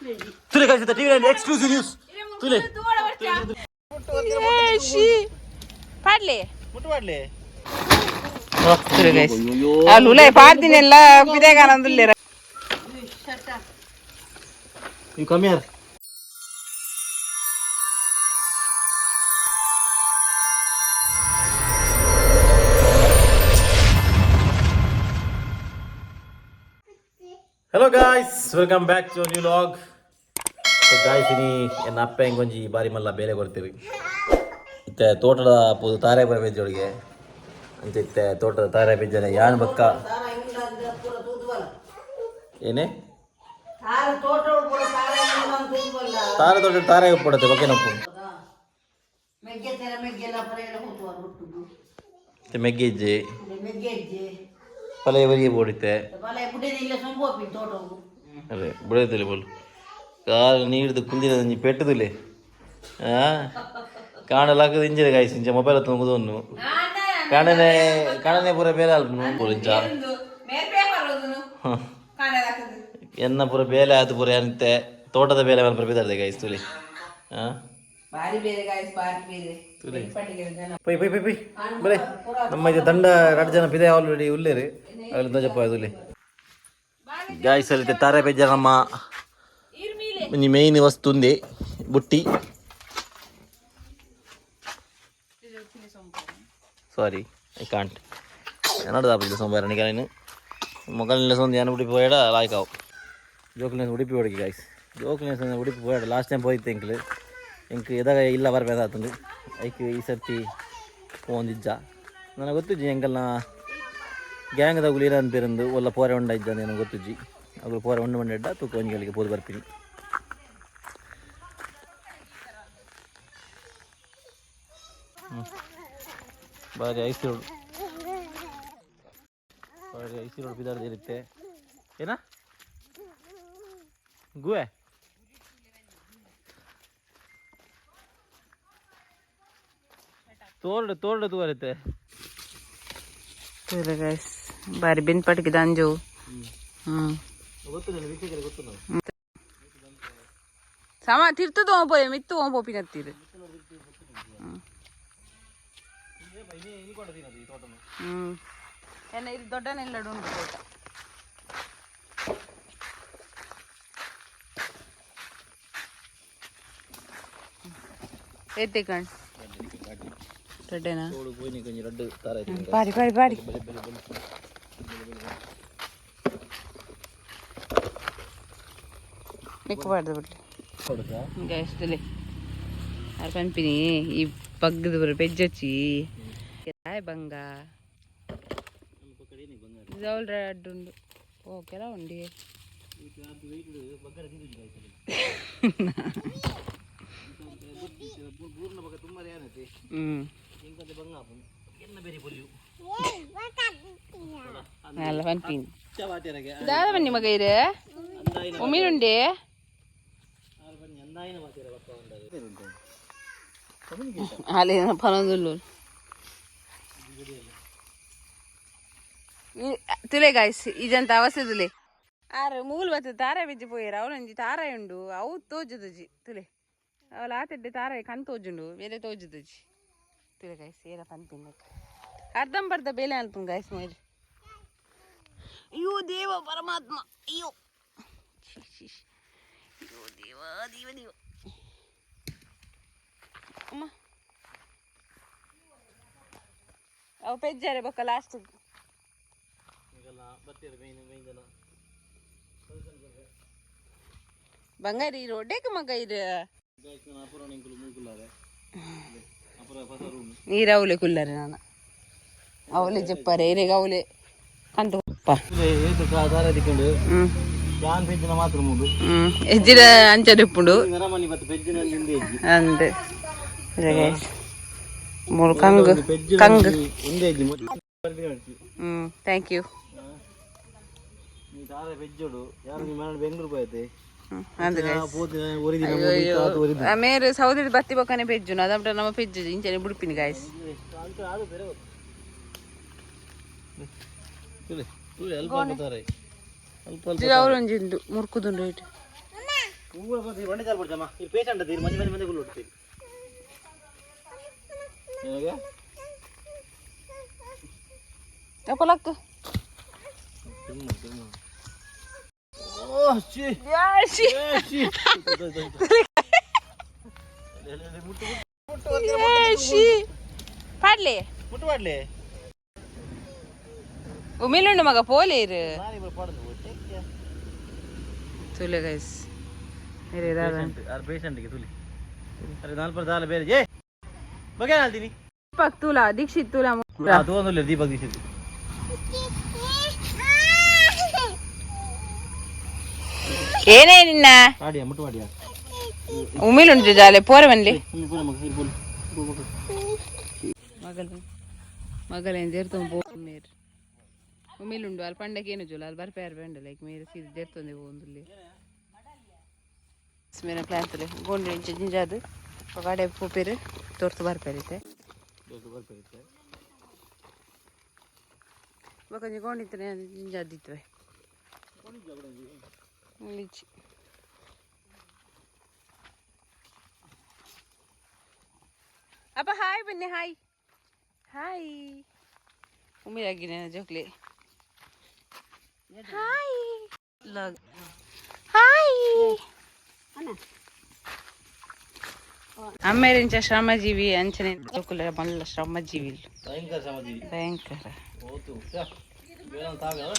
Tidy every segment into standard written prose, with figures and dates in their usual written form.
तुले काय टीव्ही ला exclusive news तुले ಪಾಡ್ಲೆ ಮುಟ್ಟು ಮಾಡ್ಲೆ ಗೈಸ್ ಅಲ್ಲುಲೇ ಪಾಡ್ದಿನೆಲ್ಲ ಬಿದೆಗಾನಂದುಲ್ಲೇರ you come here Hello guys, welcome back to a new vlog. So guys, ini en appe engonji bari malla bele kortiri. Itte totala podu tare bare bejjolge. Ante itte totala tare bejjane yan bakka. Ene? Tare totala pura tare man tudvalla. Tare totala tare uppodate bakke nappu. Megge tera megge la parela hotu aruttu. Te meggeje. Meggeje. ಪಲೆ ಇವರಿಗೆ ಬೋಡಿತ್ತೆ ಅರೆ ಬಿಡೋದಿಲ್ಲ ಬೋಲು ಕಾಲು ನೀಡ್ದು ಕುಂದಿನ ನೀ ಪೆಟ್ಟದಿಲ್ಲ ಕಾಣಲಾಗದು ಇಂಜಿನ guys ಇಂಚ mobile ತುಂಗುದನ್ನು ಕಾಣನೆ ಪೂರ ಬೇಲೆ ಅಲ್ಪನು ಇಂಚ ಎನ್ನ ಪೂರ ಬೇಲೆ ಆಯ್ತು ಪೂರ ಅಂತೆ ತೋಟದ ಬೇಲೆ ಮೇಲೆ ಬಿದ್ದಾಡ್ದೆ ಗಾಯ್ಸ್ ತುಲಿ ಪೈ ಪೈ ಪೈ ಪೈ ಬಲೆ ನಮ್ಮ ಇದು ದಂಡ 2 ಜನ ಪಿದೆ ಆಲ್ರೆಡಿ ಉಲ್ಲೇರಿ ಅಲ್ಲಿ ದಜಪ್ಪ ಇದು ಗಾಯ್ಸ್ ಅಲ್ಲಿ ತಾರೆ ಬೆಜ್ಜ ನಮ್ಮ ಮೇಯ್ನ್ ವಸ್ತು ఉంది ಬುಟ್ಟಿ ಸಾರಿ ಐ ಕಾಂಟ್ എന്നോട് താപ്പില്ല സംഭവം കാരണം മുകളിലെ സ്വന്തം ഞാൻ ഉടുപ്പി പോയടാ ലായ്ക്കാവും ജോക്കിലേസ് ഉടുപ്പി ഓടിക്കും ഗൈസ് ജോക്കിലേസ് ഉടുപ്പി പോയടാ ಲಾಸ್ಟ್ ಟೈಮ್ ಹೋಯ್ತೆಂಕ್ಲು ಎಂಕ್ ಎದಾಗ ಇಲ್ಲ ಬರಬೇಕಾಗ್ತದೆ ಐಕೆ ಈ ಸರ್ತಿ ಫೋನ್ದಿಜ್ಜ ನನಗೆ ಗೊತ್ತಿಜ್ಜಿ ಎಂಕಲ್ನ ಗ್ಯಾಂಗ್ದ ಗುಲೀರ ಅಂತಿರಂದು ಒಲ್ಲ ಪೋರೆ ಹೊಂಡ ಇದ್ದ ನನಗೆ ಗೊತ್ತಿಜ್ಜಿ ಅಗಳು ಪೋರೆ ಹೊಂಡ ಇಡ್ಡ ತೂಕ ಒಂಜಿಗಳಿಗೆ ಪೋದು ಬರ್ತೀನಿ ಬಾರಿ ಐಸಿ ರೋಡ್ ಬಿದ್ದಾಡ್ದು ಇರುತ್ತೆ ಏನ ಗುವೆ ತೋರ್ಡು ತೂರುತ್ತೆ ಗೈಸ್ ಬಾರಿ ಬೆನ್ ಪಟ್ಕಿದ ಅಂಜು ಸಮ ತಿರ್ತದ ಹೋಗ್ಬೋದೆ ಮಿತ್ತು ಹೋಗ್ಬೋಪಿನತ್ತೀರಿ ಏನ ಇದು ದೊಡ್ಡನೆಲ್ಲ ಉಂಟು ತೋಟ ಎತ್ತೆ ಕಣ್ ಬಾರಿ ಬಾರಿ ಬಾರಿ ಮಿಕ್ಕಬಾರ್ದು ಬಿಡ್ಲಿ ಗ್ಯಾಸ್ದಲ್ಲಿ ಅರ್ಪನ್ಪಿನಿ ಈ ಪಗ್ಗದ ಬರ ಪೆಜ್ಜಚ್ಚಿ ಬಂಗ ಜೌಲ್ರ ಅಡ್ಡುಂಡು ಓ ಕೆಲ ಉಂಡಿ దాదాపు మగ ఇరు ఉమ్మిరుండి అలా పనందులు ತುಲೆ ಗಾಯ್ಸ್ ಇದಂತ ಅವಸದುಲೆ ಆರು ಮೂಲು ಬರ್ತದೆ ತಾರ ಬೆಜ್ಜಿಪೋಯರು ಅವನೊಂಜಿ ತಾರಾಯ ಉಂಡು ಅವು ತೋಜುದಜಿ ತುಲೆ ಅವಳು ಆತಡ್ಡೆ ತಾರಾಯ ಕಣ್ ತೋಜುಂಡು ಬೇರೆ ತೋಜುದಜಿ ತುಲೆ ಗಾಯ್ಸ್ ಏನ ಪನ್ಪಿನ್ನಕ್ಕೆ ಅರ್ಧಂಬರ್ಧ ಬೇಲೆ ಅನ್ಪುನ್ ಗಾಯ್ಸ್ ಮೇಲೆ ಅಯ್ಯೋ ದೇವ ಪರಮಾತ್ಮ ಅಯ್ಯೋ ಅಯ್ಯೋ ದೇವ ದೇವ ದೇವ ಅಮ್ಮ ಅವು ಪೆಜ್ಜಾರೆ ಬೊಕ್ಕ ಲಾಸ್ಟ್ ಬಂಗಾರಿ ರೋಡೆಗೆ ಮಗ ಇರು ನೀರವಲೆ ಕುಲ್ಲರೆ ನಾನು ಅವಲೆ ಜಪ್ಪರೆ ಏರೆಗೆ ಅವಲೆ ಕಂಡು ಎಜ್ಜಿನ ಅಂಚಡಿಪ್ಪುಂಡು ಅಂದೆ ಮೂರು ಕಂಗ್ ಕಂಗ್ ಥ್ಯಾಂಕ್ ಯು ಮೇರೆ ಸೌದಿ ಬತ್ತಿ ಬಕ್ಕನೆ ಪೆಜ್ಜು ಅದಂಟ ನಮ್ಮ ಪೆಜ್ಜು ಇಂಚನೆ ಬುಡುಪಿನಿ ಗಾಯ್ಸ್ ಅವರೊಂಜಿಂದು ಮುರ್ಕುದುಂಡು ಇಟ್ಟು ಬಂಡೆ ಚಾಲ್ ಬಿಡ್ತಮ್ಮ ಈ ಪೇಷಂಟ್ ಅದ ಮಂದಿ ಮಂದಿ ಮಂದಿ ಗುಳ್ಳು ಹೊಡ್ತೀವಿ ನಿನಗೆ ತಗೊಳಕ್ಕ ಓ ಶಿ ಪಾಡ್ಲಿ ಮುಟ್ಟು ಮಾಡ್ಲಿ ಉಮಿಲುಂಡು ಮಗ ಪೋಲೇರು ತುಲೆ ಗೈಸ್ ಬೇರೆ ಪೇಷಂಟ್ಗೆ ತುಲಿ ಅರೆ ನಾಲ್ಕು ದಾಲ ಬೇರೆ ಜೇ ಬಗ್ಗೆ ಹೇಳ್ತೀನಿ ದೀಪಕ್ ತುಲಾ ದೀಕ್ಷಿತ್ ತುಲಾ ತಗೊಂಡಿಲ್ಲ ದೀಪಕ್ ದೀಕ್ಷಿತ್ ಏನೇ ನಿನ್ನ ಮಾಡಿಯಾ ಮುಟ್ಟು ಮಾಡಿಯಾ ಉಮಿಲುಂಡು ಜಾಲೆ ಪೋರೆ ಬನ್ಲಿ మగలేం తీరుతుంది పో మీరు ఉమ్మిలుండు వాళ్ళ పండగ ఏను చూడాలి వాళ్ళ బరిపేరు పండు లైక్ మీరు సీది తీరుతుంది పోందులే ಮೇರೆ ಪ್ಲಾಂತಲೆ ಗೋಂಡಿ ಇಂಚೆ ಜಿಂಜಾದು ಪಗಾಡೆ ಪೋಪೇರು ತೋರ್ತು ಬರ್ಪೇರಿತೆ ಕೊಂಚ ಗೋಂಡಿತ್ತನೆ ಜಿಂಜಾದಿತ್ವೆ ಲಿಚ್ಚಿ ಅಪ್ಪ ಹಾಯ್ ಬನ್ನಿ ಹಾಯ್ ಹಾಯ್ ಉಮ್ಮಿಯಾಗಿನ ಜೋಕ್ಲಿ ಹಾಯ್ ಲಗ್ ಹಾಯ್ ಅಮ್ಮೇರಿಂಚ ಶ್ರಮಜೀವಿ ಅಂಚನೆ ಜೋಕುಲ ಮಲ್ಲ ಶ್ರಮಜೀವಿ ಭಯಂಕರ ಶ್ರಮಜೀವಿ ಭಯಂಕರ ಓತು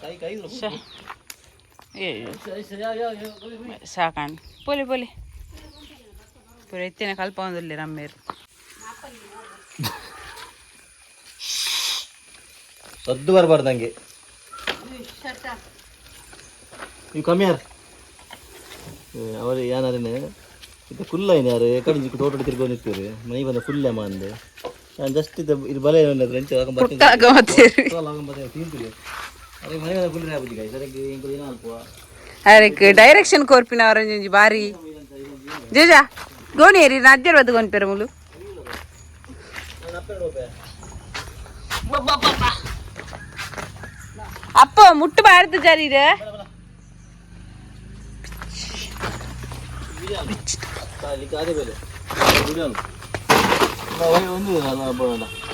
ಕೈ ಕೈ ಸಾಕಾಣ್ ಪೋಲಿ ಪೋಲಿ ಪೂರ ಎತ್ತಿನ ಕಲ್ಪ ಒಂದಲ್ಲಿ ರಮ್ಮೇರು ಸದ್ದು ಬರಬಾರ್ದು ಹಂಗೆ ನೀವು ಕಮ್ಮಿ ಯಾರು ಅವರು ಏನಾರೇನೆ ಇದು ಫುಲ್ ಆಯ್ತು ಯಾರು ಕಡೆ ತೋಟ ತಿರ್ಗೋ ನಿಂತೀರಿ ಮನೆಗೆ ಬಂದ ಫುಲ್ ಅಮ್ಮ ಅಂದೆ ನಾನು ಜಸ್ಟ್ ಇದು ಬಲೆ ತಿಂತೀರಿ ಅದೇ ಮನೆ ಬಂದ ಫುಲ್ ಆಗ್ಬಿಟ್ಟು ಗಾಯ ಸರಿಗೆ ಏನೋ ಅಲ್ಪ ಅದಕ್ಕೆ ಡೈರೆಕ್ಷನ್ ಕೋರ್ಪಿನ ಅವರಂಜಿ ಬಾರಿ ಜೇಜಾ ಗೋಣಿಯರಿ ರಾಜ್ಯರ್ ಬದ್ದು ಗೊಂಡ್ಪೇರ ಮುಲು ಅಪ್ಪ ಮುಟ್ಟು ಬಾರ್ದು ಜಾರೀರ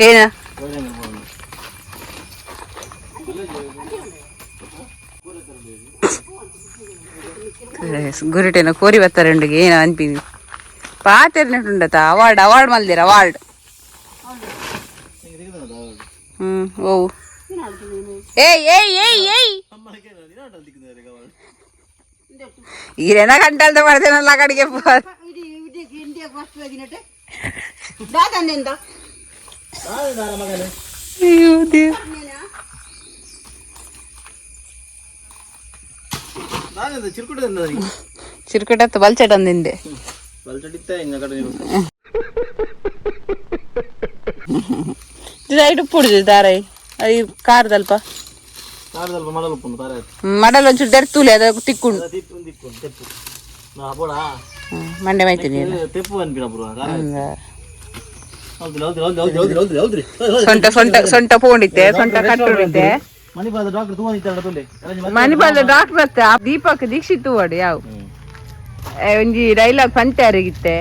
ಏನ ಗುರಿಟೇನ ಕೋರಿ ಬರ್ತಾರೆ ಉಂಡಿಗೆ ಏನ ಅನ್ಪಿನಿ ಪಾತೆರ್ನಟುಂಡತ ಅವಾರ್ಡ್ ಅವಾರ್ಡ್ ಮಲ್ದಿರ ಅವಾರ್ಡ್ ಓ ಏಯ್ ಏಯ್ ಏಯ್ ಏಯ್ ಈರೇನ ಗಂಟಲ್ದ ಮಾಡ್ತೇನಲ್ಲ ಕಡೆಗೆ ಚಿರ್ಕುಟತ್ತು ಬಲ್ಚಟ್ ಅಂದಿಂದೆ ಸೈಡ್ ಉಪ್ಪುಡಿದೆ ತಾರೈ ಅದು ಕಾರ್ದಲ್ಪ ಮಡಲ್ ಒಂಚೂರು ತೆರ್ತೂಲೆ ಅದ ತಿಕ್ಕೊಂಡು ಮಂಡೆ ಮೈತೀನಿ ಸೊಂಟ ಸೊಂಟ ಸೊಂಟ ಪೋಂಡಿತ್ತೆ ಸೊಂಟ ಕಟ್ಟುಡಿತ್ತೆ ಮಣಿಪಾಲದ ಡಾಕ್ಟರ್ ಅತ್ತ ದೀಪಕ್ ದೀಕ್ಷಿತ್ ವಾಡು ಯಾವ ಒಂಜಿ ಡೈಲಾಗ್ ಪಂಚಾರಿಗಿತ್ತೆ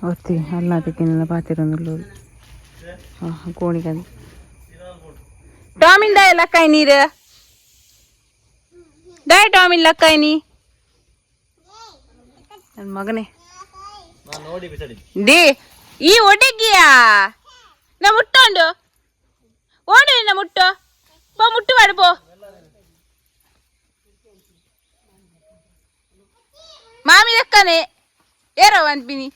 ಒತ್ತಿ ಅಲ್ಲಾದಕ್ಕೆಲ್ಲ ಪಾತಿರೊಂದು ಕೋಣಿಗಂದು ಟಾಮಿನ್ ದಾಯ ಲಕ್ಕಾಯಿ ನೀರು ದಾಯ ಟಾಮಿನ್ ಲಕ್ಕಾಯಿ ನೀ ನನ್ನ ಮಗನೇ ಡಿ ಈ ಒಡಗಿಯಾ ನಾ ಮುಟ್ಟೋಂಡು ಓಡಿ ನಾ ಮುಟ್ಟು ಪೋ ಮುಟ್ಟು ಮಾಡು ಪೋ ಮಾಮಿ ಲಕ್ಕನೆ ಏರೋ ಅನ್ಪಿನಿ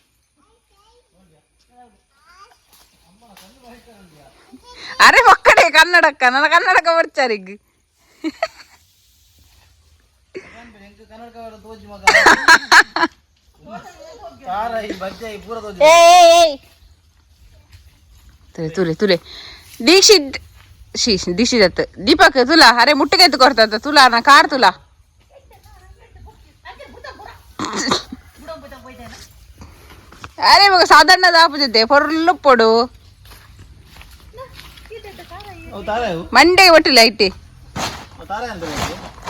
ಅರೆ ಒಕ್ಕಡೆ ಕನ್ನಡಕ್ಕ ನನ್ನ ಕನ್ನಡಕ ಬರ್ಚಾರಿಗ್ ತುಲೆ ತುಲೆ ತುಲೆ ದೀಕ್ಷಿತ್ शीश दिशी जात दीपक तुला अरे मुठ्ठे घेत करतात तुला ना कार तुला अरे मग साधारण दापू देते फुल्ल पडू ಮಂಡೆ ಒಟ್ಟಿಲ್ಲ ಐತೆ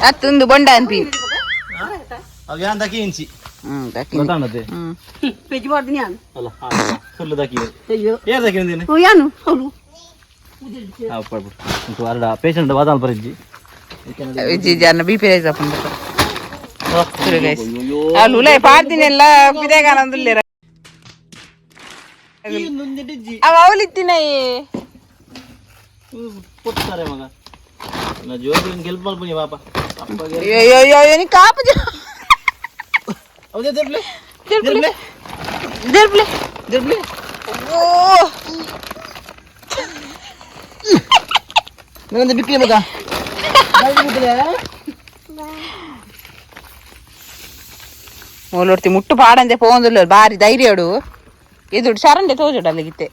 ಅತ್ತೊಂದು ಬೊಂಡ ಅನ್ಪಿ ಇಂಚಿ ಪೇಷಂಟ್ ವಾದಾಲ್ ಬರಿಜ್ಜಿ ಜನ ಬಿ ಪಿ ಅಲ್ಲೇ ಪಾಡ್ದಿನೆಲ್ಲ ಬಿದೇಗಾನಂದಿಲ್ಲ ಅವ ಅವಲಿತ್ತಿನ ಪುತ್ತಾರೆ ಮಗ ನಾ ಜೋಗಿನ ಗೆಲ್ಪ್ ಮಾಡ್ಬನಿ ಪಾಪ ಅಯ್ಯೋ ನೀ ಕಾಪು ಹೌದೇ ದೇರ್ಬ್ಲೆ ದೇರ್ಬ್ಲೆ ದೇರ್ಬ್ಲೆ ದೇರ್ಬ್ಲೆ ಓ ನನಂದ ಬಿಕ್ಲಿ ಮಗ ಮೂಲೂರ್ತಿ ಮುಟ್ಟು ಪಾಡಂದೆ ಪೋಂದುಲ್ಲ ಬಾರಿ ಧೈರ್ಯಡು ಎದುಡು ಶರಂಡೆ ತೋಜುಡು ಅಲ್ಲಿಗಿತ್ತೆ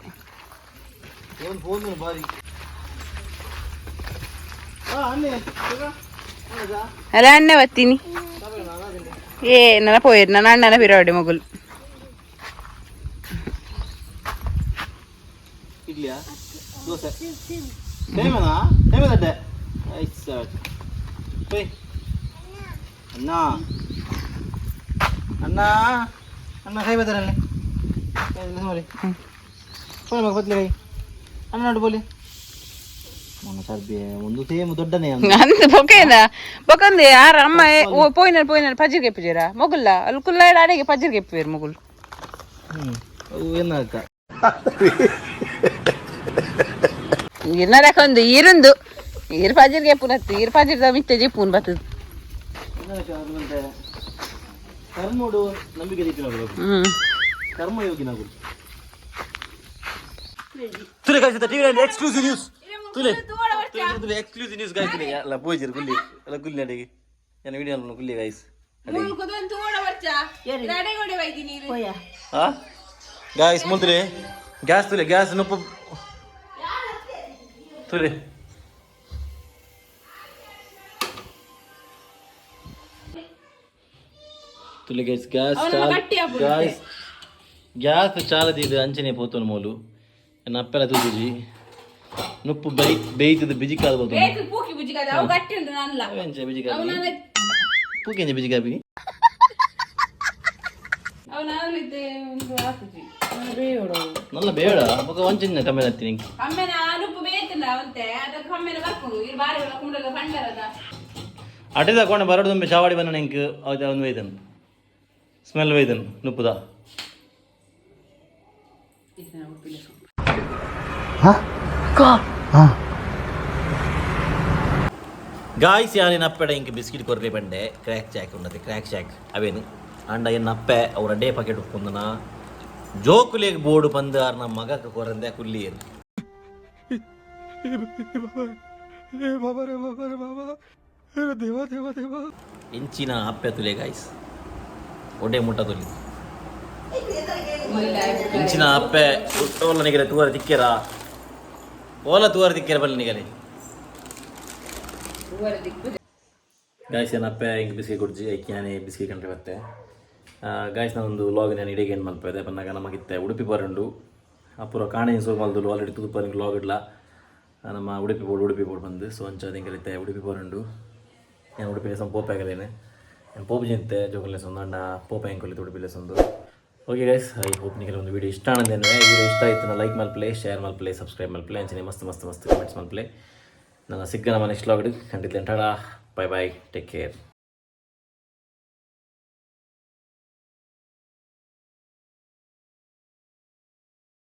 ಅಲ್ಲ ಅಣ್ಣ ಬತ್ತೀನಿ ಏ ನನ್ನ ಪೋಯರ್ ನನ್ನ ಅಣ್ಣನ ಬಿರಾವಡೆ ಮಗುಲ್ ಇಡ್ಲಿಯಾ ದೋಸೆ ಟೈಮನಾ ಟೈಮದಡ್ಡೆ ಐಸಾ ಪೈ ಅಣ್ಣ ಅಣ್ಣ ಅಣ್ಣ ಕೈ ಬದರಲ್ಲೇ ನೋಡಿ ಪೋಯ್ ಮಗ ಬದ್ಲಿ ಕೈ ಅಣ್ಣ ನೋಡು ಬೋಲಿ ಒಂದು ಸೇಮ್ ದೊಡ್ಡನೇ ಅಂದ ಬೊಕೇನ ಬೊಕಂದೆ ಯಾರ ಅಮ್ಮ ಪೋಯ್ನ ಪಜ್ಜಿರ್ ಕೆಪ್ಪಿಜೀರ ಮೊಗುಲ್ಲ ಅಲ್ಲಿ ಕುಲ್ಲ ಅಡೆಗೆ ಪಜ್ಜಿರ್ ಕೆಪ್ಪಿರು ಮೊಗುಲ್ ಅವು ಏನಾಕ ಇರ್ನರಕೊಂದು ಈರುಂದು ಈರ್ ಪಜ್ಜಿರ್ ಕೆಪ್ಪುನತ್ತು ಈರ್ ಪಜ್ಜಿರ್ದ ಮಿತ್ತೆ ಜಿಪ್ಪುನ್ ಬತ್ತದು ಕರ್ಮೋಡು ನಂಬಿಕೆ ದೀಪಿನಗಳು ಕರ್ಮಯೋಗಿನಗಳು ತುಲೆ ಕಳಿಸಿದ ಟಿವಿ ಎಕ್ಸ್ಕ್ಲೂಸಿವ್ ನ್ಯೂಸ್ ತುಲೆ ತುಲೆ ಎಕ್ಸ್ಕ್ಲೂಸಿವ್ ನ್ಯೂಸ್ ಗಾಯ್ಸ್ ತುಲೆ ಅಲ್ಲ ಪೋಯ್ಜಿರ್ ಗುಲ್ಲಿ ಅಲ್ಲ ಗುಲ್ಲಿ ಅಡಿಗೆ ಏನ ವಿಡಿಯೋ ಗುಲ್ಲಿ ಗಾಯ್ಸ್ ಗಾಯ್ಸ್ ಮುಂತ್ರೆ ಗ್ಯಾಸ್ ತುಲೆ ಗ್ಯಾಸ್ ನುಪ್ಪು ತುಲೆ ತುಲೆ ಗೈಸ್ ಗ್ಯಾಸ್ ಗ್ಯಾಸ್ ಚಾಲದಿದ್ದು ಅಂಚನೆ ಪೋತನು ಮೂಲು ನಪ್ಪೆಲ್ಲ ತೂಜಿ ನುಪ್ಪು ಬೇಯ್ತದ ಬಿಜಿ ಕಾದು ಬೋದು ಪೂಕೆಂಜ ಬಿಜಿ ಕಾಬಿ ನಲ್ಲ ಬೇಡ ಮಗ ಒಂಚಿನ ಕಮ್ಮಿ ಹತ್ತೀನಿ ಅಟೆ ತಕೊಂಡೆ ಬರೋದು ಒಮ್ಮೆ ಚಾವಾಡಿ ಬನ್ನ ನೆಂಕ್ ಒಂದು ವೈದನ್ ಸ್ಮೆಲ್ ವೈದನ್ ನುಪ್ಪುದ ಗಾಯ್ಸ್ ಯಾರೇನು ಅಪ್ಪೆಡ ಇಂಕ ಬಿಸ್ಕಿಟ್ ಕೊರ್ರೆ ಬಂಡೆ ಕ್ರ್ಯಾಕ್ ಚಾಕ್ ಉಂಡತೆ ಕ್ರ್ಯಾಕ್ ಚಾಕ್ ಅವೇನು ಅಂಡ ಏನು ಅಪ್ಪೆ ಅವ್ರ ಡೇ ಪಾಕೆಟ್ ಉಪ್ಪುಂದನ ಜೋಕುಲಿಗೆ ಬೋರ್ಡು ಬಂದು ಆರ್ ನಮ್ಮ ಮಗಕ್ಕೆ ಕೊರಂದೆ ಕುಲ್ಲಿ ಏನು ಇಂಚಿನ ಅಪ್ಪೆ ತುಲೆ ಗಾಯ್ಸ್ ಒಡೆ ಮುಟ್ಟ ತುಲಿ ಇಂಚಿನ ಅಪ್ಪೆ ಓಲ ನಿಗರೆ ತೂರ ತಿಕ್ಕೆರ ಓಲ ತೂರ ತಿಕ್ಕೆರ ಬಲ್ಲಿ ನಿಗರೆ ಗಾಯ್ಸ್ ಏನು ಅಪ್ಪೆ ಹಿಂಗೆ ಬಿಸ್ಕಿ ಕುಡ್ಜಿ ಐಕಿ ನಾನೇ ಬಿಸ್ಕಿ ಕಂಡ್ರೆ ಮತ್ತೆ ಗಾಯ್ಸ್ ನಾನೊಂದು ಲಾಗ್ ನಾನು ಇಡೀಗೆ ಏನು ಮಲ್ಪದೆ ಬಂದಾಗ ನಮಗಿತ್ತೆ ಉಡುಪಿ ಬರಂಡು ಅಪುರ ಕಾಣೆ ಸೋರ್ ಮಲ್ದು ಆಲ್ರೆಡಿ ತುದು ಪರ್ನಿಗೆ ಲಾಗ್ ಇಡ್ಲ ನಮ್ಮ ಉಡುಪಿ ಬೋರ್ಡ್ ಬಂದು ಸೊ ಅಂಚ ಹಿಂಗಲಿತ್ತೆ ಉಡುಪಿ ಬರಂಡು ಏನು ಉಡುಪಿ ಲೆಸನ್ ಪೋಪೆ ಆಗಲೇನೆ ಪೋಪು ಜಿಂತೆ ಜೋಗಲ್ ಲೆಸೊಂದು ಅಣ್ಣ ಪೋಪೆ ಹೆಂಗೆ ಉಡುಪಿ ಲೆಸೊಂದು ಓಕೆ ಗೈಸ್ ಐ ಹೋಪ್ ನಿಮಗೆ ಒಂದು ವಿಡಿಯೋ ಇಷ್ಟ ಆನಂದೇನೆ ವಿಡಿಯೋ ಇಷ್ಟ ಆಯ್ತು ಲೈಕ್ ಮಲ್ಪ್ಲೆ ಶೇರ್ ಮಲ್ಪ್ಲೆ ಸಬ್ಸ್ಕ್ರೈಬ್ ಮಲ್ಪ್ಲೆ ಅಂಚನೆ ಮಸ್ತ್ ಕಮೆಂಟ್ಸ್ ಮಲ್ಪ್ಲೆ ನನ್ನ ಸಿಗ್ಗ ನಮ್ಮ ನೆಕ್ಸ್ಟ್ ಲಾಗ್ ಖಂಡಿತ ಟಾಡಾ ಬೈ ಟೇಕ್ ಕೇರ್